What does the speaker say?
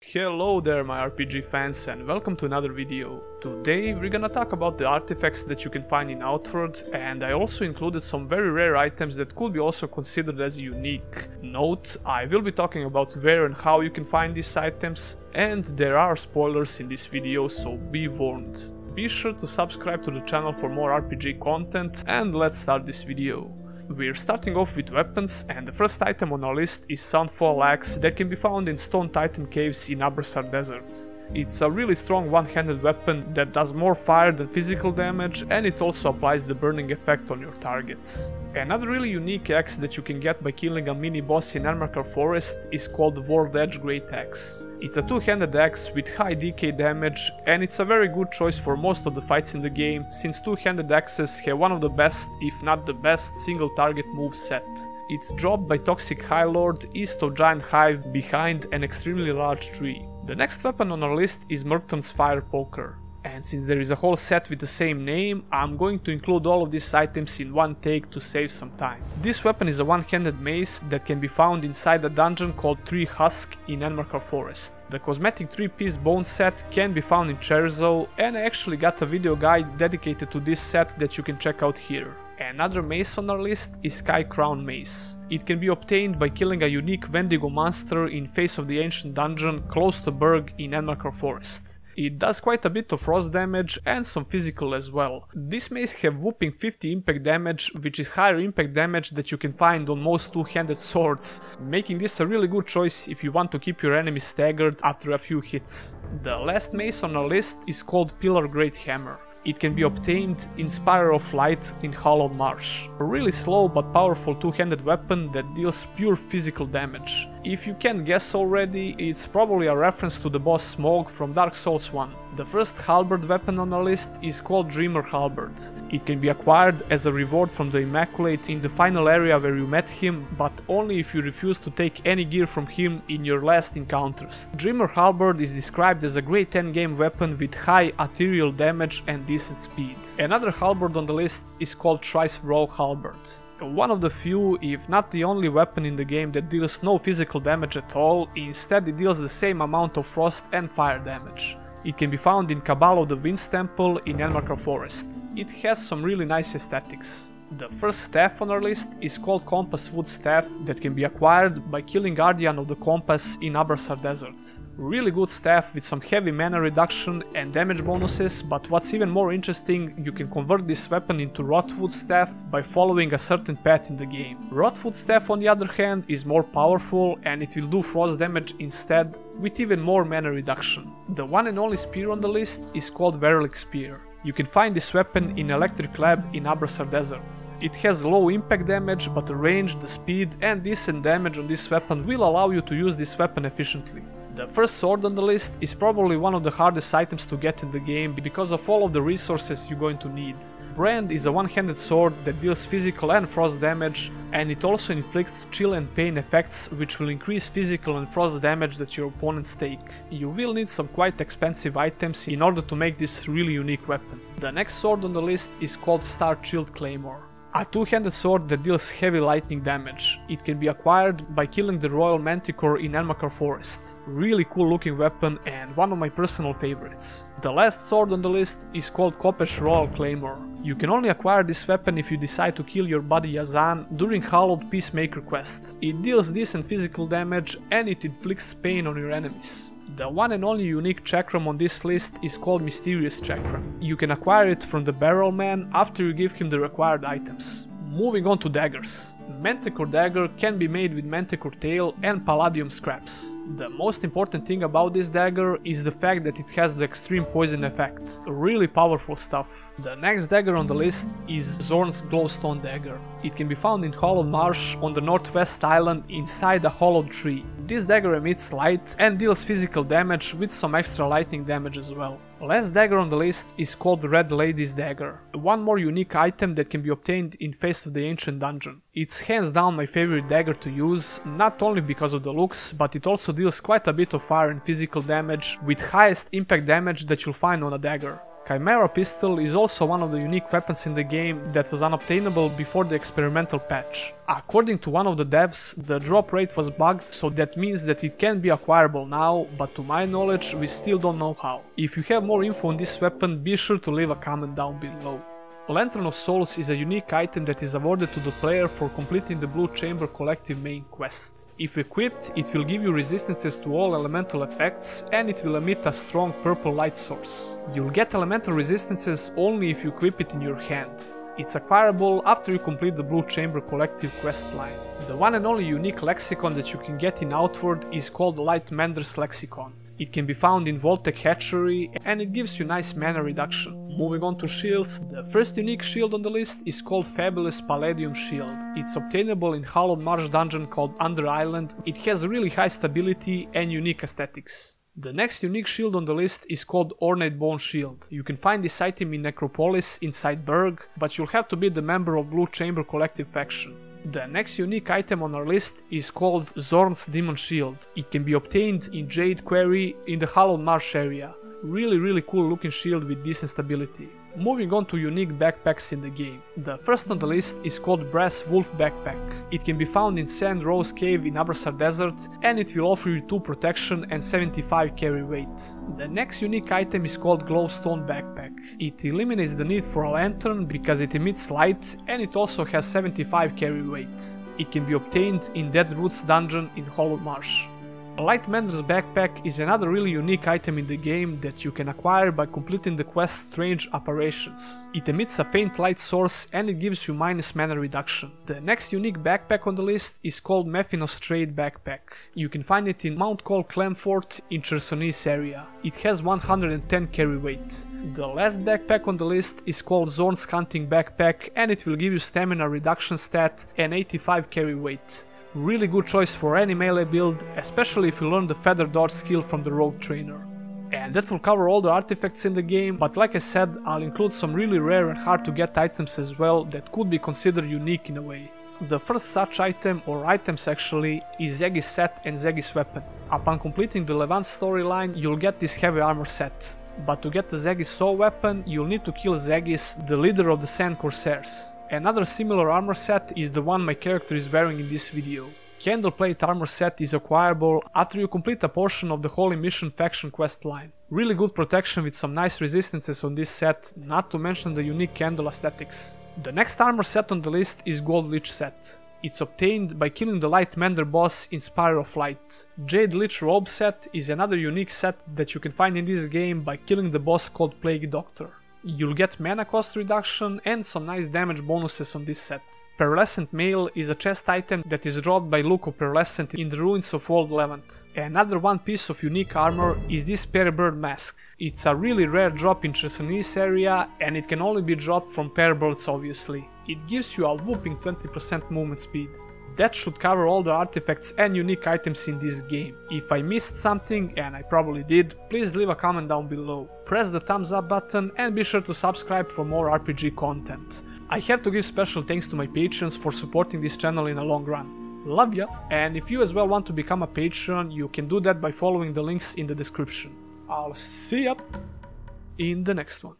Hello there my RPG fans and welcome to another video. Today we're gonna talk about the artifacts that you can find in Outward, and I also included some very rare items that could be also considered as unique. Note, I will be talking about where and how you can find these items, and there are spoilers in this video, so be warned. Be sure to subscribe to the channel for more RPG content, and let's start this video. We're starting off with weapons, and the first item on our list is Sunfall Axe that can be found in Stone Titan caves in Abrasar Desert. It's a really strong one-handed weapon that does more fire than physical damage, and it also applies the burning effect on your targets. Another really unique axe that you can get by killing a mini-boss in Ermakar Forest is called World Edge Great Axe. It's a two-handed axe with high DK damage, and it's a very good choice for most of the fights in the game, since two-handed axes have one of the best, if not the best, single target move set. It's dropped by Toxic High Lord east of Giant Hive behind an extremely large tree. The next weapon on our list is Mertens Fire Poker. And since there is a whole set with the same name, I'm going to include all of these items in one take to save some time. This weapon is a one-handed mace that can be found inside a dungeon called Tree Husk in Ermakar Forest. The cosmetic 3-piece bone set can be found in Cherzo, and I actually got a video guide dedicated to this set that you can check out here. Another mace on our list is Crown Mace. It can be obtained by killing a unique Wendigo monster in Face of the Ancient Dungeon close to Berg in Ermakar Forest. It does quite a bit of frost damage and some physical as well. This mace have whopping 50 impact damage, which is higher impact damage that you can find on most two-handed swords, making this a really good choice if you want to keep your enemies staggered after a few hits. The last mace on our list is called Pillar Great Hammer. It can be obtained in Spire of Light in Hollowed Marsh. A really slow but powerful two-handed weapon that deals pure physical damage. If you can't guess already, it's probably a reference to the boss Smog from Dark Souls 1. The first halberd weapon on our list is called Dreamer Halberd. It can be acquired as a reward from the Immaculate in the final area where you met him, but only if you refuse to take any gear from him in your last encounters. Dreamer Halberd is described as a great endgame weapon with high arterial damage and decent speed. Another halberd on the list is called Trice Row Halberd. One of the few, if not the only weapon in the game that deals no physical damage at all, instead it deals the same amount of frost and fire damage. It can be found in Cabal of the Winds Temple in Ermakar Forest. It has some really nice aesthetics. The first staff on our list is called Compass Wood Staff that can be acquired by killing Guardian of the Compass in Abrasar Desert. Really good staff with some heavy mana reduction and damage bonuses, but what's even more interesting, you can convert this weapon into Rotwood Staff by following a certain path in the game. Rotwood Staff on the other hand is more powerful and it will do frost damage instead with even more mana reduction. The one and only spear on the list is called Verilic Spear. You can find this weapon in Electric Lab in Abrasar Desert. It has low impact damage, but the range, the speed and decent damage on this weapon will allow you to use this weapon efficiently. The first sword on the list is probably one of the hardest items to get in the game because of all of the resources you're going to need. Brand is a one-handed sword that deals physical and frost damage, and it also inflicts chill and pain effects which will increase physical and frost damage that your opponents take. You will need some quite expensive items in order to make this really unique weapon. The next sword on the list is called Star Chilled Claymore. A two-handed sword that deals heavy lightning damage. It can be acquired by killing the Royal Manticore in Ermakar Forest. Really cool looking weapon and one of my personal favorites. The last sword on the list is called Kopesh Royal Claymore. You can only acquire this weapon if you decide to kill your buddy Yazan during Hallowed Peacemaker quest. It deals decent physical damage and it inflicts pain on your enemies. The one and only unique chakram on this list is called Mysterious Chakram. You can acquire it from the Barrel Man after you give him the required items. Moving on to daggers. Manticore dagger can be made with Manticore tail and Palladium scraps. The most important thing about this dagger is the fact that it has the extreme poison effect. Really powerful stuff. The next dagger on the list is Zorn's Glowstone Dagger. It can be found in Hollowed Marsh on the northwest island inside a hollowed tree. This dagger emits light and deals physical damage with some extra lightning damage as well. Last dagger on the list is called Red Lady's Dagger. One more unique item that can be obtained in Face of the Ancient Dungeon. It's hands down my favorite dagger to use, not only because of the looks, but it also deals quite a bit of fire and physical damage with highest impact damage that you'll find on a dagger. Chimera Pistol is also one of the unique weapons in the game that was unobtainable before the experimental patch. According to one of the devs, the drop rate was bugged, so that means that it can be acquirable now, but to my knowledge we still don't know how. If you have more info on this weapon, be sure to leave a comment down below. Lantern of Souls is a unique item that is awarded to the player for completing the Blue Chamber Collective main quest. If equipped, it will give you resistances to all elemental effects and it will emit a strong purple light source. You'll get elemental resistances only if you equip it in your hand. It's acquirable after you complete the Blue Chamber Collective quest line. The one and only unique lexicon that you can get in Outward is called Light Mender's Lexicon. It can be found in Voltec Hatchery and it gives you nice mana reduction. Moving on to shields, the first unique shield on the list is called Fabulous Palladium Shield. It's obtainable in Hallowed Marsh dungeon called Under Island. It has really high stability and unique aesthetics. The next unique shield on the list is called Ornate Bone Shield. You can find this item in Necropolis inside Berg, but you'll have to be the member of Blue Chamber Collective faction. The next unique item on our list is called Zorn's Demon Shield. It can be obtained in Jade Quarry in the Hallowed Marsh area. Really cool looking shield with decent stability. Moving on to unique backpacks in the game. The first on the list is called Brass Wolf Backpack. It can be found in Sand Rose Cave in Abrasar Desert and it will offer you 2 protection and 75 carry weight. The next unique item is called Glowstone Backpack. It eliminates the need for a lantern because it emits light and it also has 75 carry weight. It can be obtained in Dead Roots dungeon in Hallowed Marsh. A Light Mender's Backpack is another really unique item in the game that you can acquire by completing the quest Strange Apparitions. It emits a faint light source and it gives you minus mana reduction. The next unique backpack on the list is called Mephinos Trade Backpack. You can find it in Mount Cole Clamfort in Chersonese area. It has 110 carry weight. The last backpack on the list is called Zorn's Hunting Backpack and it will give you stamina reduction stat and 85 carry weight. Really good choice for any melee build, especially if you learn the Feather Dodge skill from the Rogue Trainer. And that will cover all the artifacts in the game, but like I said, I'll include some really rare and hard to get items as well that could be considered unique in a way. The first such item, or items actually, is Zeggy's set and Zeggy's weapon. Upon completing the Levant storyline, you'll get this heavy armor set. But to get the Zeggy's soul weapon, you'll need to kill Zeggys, the leader of the Sand Corsairs. Another similar armor set is the one my character is wearing in this video. Candleplate armor set is acquirable after you complete a portion of the Holy Mission faction quest line. Really good protection with some nice resistances on this set, not to mention the unique candle aesthetics. The next armor set on the list is Gold Lich set. It's obtained by killing the Light Mender boss in Spire of Light. Jade Latrobe Set is another unique set that you can find in this game by killing the boss called Plague Doctor. You'll get mana cost reduction and some nice damage bonuses on this set. Pearlescent Meal is a chest item that is dropped by Luke of Pearlescent in the ruins of Old Levant. Another one piece of unique armor is this Pearbird mask. It's a really rare drop in Chersonese area and it can only be dropped from Pearbirds obviously. It gives you a whopping 20% movement speed. That should cover all the artifacts and unique items in this game. If I missed something, and I probably did, please leave a comment down below. Press the thumbs up button and be sure to subscribe for more RPG content. I have to give special thanks to my patrons for supporting this channel in the long run. Love ya! And if you as well want to become a patron, you can do that by following the links in the description. I'll see ya in the next one.